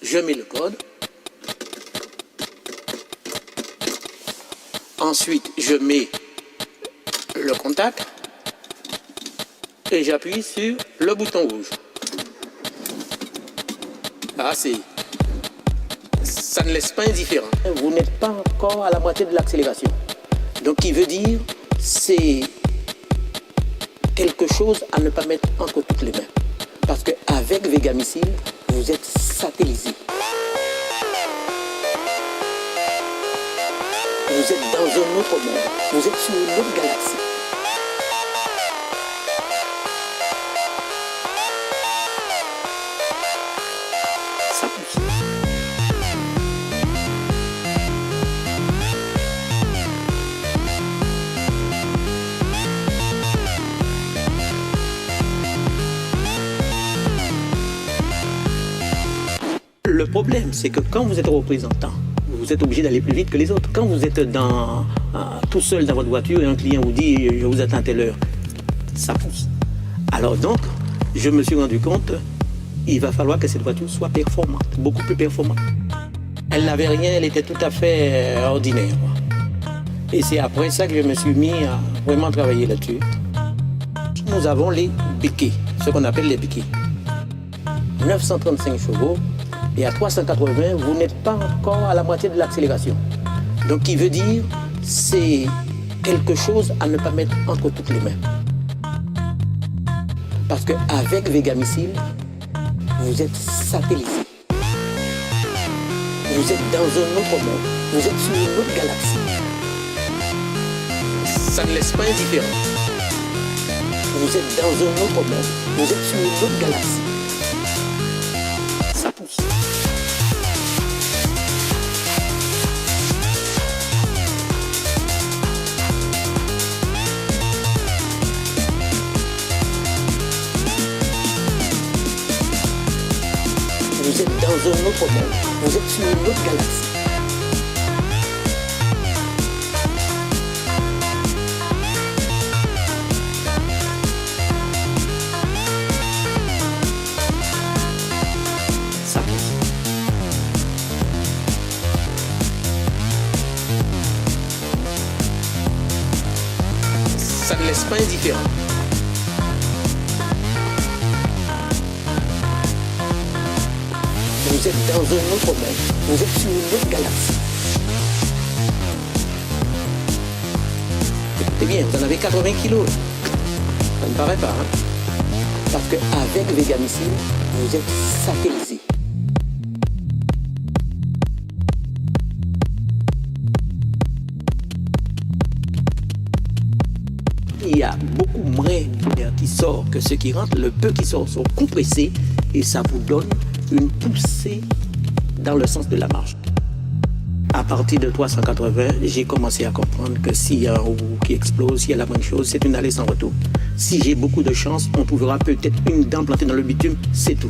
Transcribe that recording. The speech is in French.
Je mets le code. Ensuite, je mets le contact et j'appuie sur le bouton rouge. Ah, ça ne laisse pas indifférent. Vous n'êtes pas encore à la moitié de l'accélération. Donc, qui veut dire, c'est quelque chose à ne pas mettre entre toutes les mains. Parce qu'avec Vega Missile, vous êtes satellisé. Vous êtes dans un autre monde. Vous êtes sur une autre galaxie. Ça pousse. Le problème, c'est que quand vous êtes représentant, vous êtes obligé d'aller plus vite que les autres. Quand vous êtes tout seul dans votre voiture et un client vous dit « je vous attends à telle heure », ça pousse. Alors donc, je me suis rendu compte, il va falloir que cette voiture soit performante, beaucoup plus performante. Elle n'avait rien, elle était tout à fait ordinaire. Et c'est après ça que je me suis mis à vraiment travailler là-dessus. Nous avons les béquets, ce qu'on appelle les béquets. 935 chevaux. Et à 380, vous n'êtes pas encore à la moitié de l'accélération. Donc, qui veut dire, c'est quelque chose à ne pas mettre entre toutes les mains. Parce qu'avec Vega Missile, vous êtes satellisé. Vous êtes dans un autre monde. Vous êtes sur une autre galaxie. Ça ne laisse pas indifférent. Vous êtes dans un autre monde. Vous êtes sur une autre galaxie. Ça pousse. Vous êtes dans un autre monde. Vous êtes sur une autre galaxie. Ça pousse. Ça ne laisse pas indifférent. Vous êtes dans un autre monde. Vous êtes sur une autre galaxie. Écoutez bien, vous en avez 80 kilos. Ça ne paraît pas, hein? Parce qu'avec Vega Missile, vous êtes satellisé. Il y a beaucoup moins d'air qui sort que ce qui rentre. Le peu qui sort sont compressés et ça vous donne une poussée dans le sens de la marche. À partir de 380, j'ai commencé à comprendre que s'il y a un roue qui explose, s'il y a la moindre chose, c'est une allée sans retour. Si j'ai beaucoup de chance, on trouvera peut-être une dent plantée dans le bitume, c'est tout.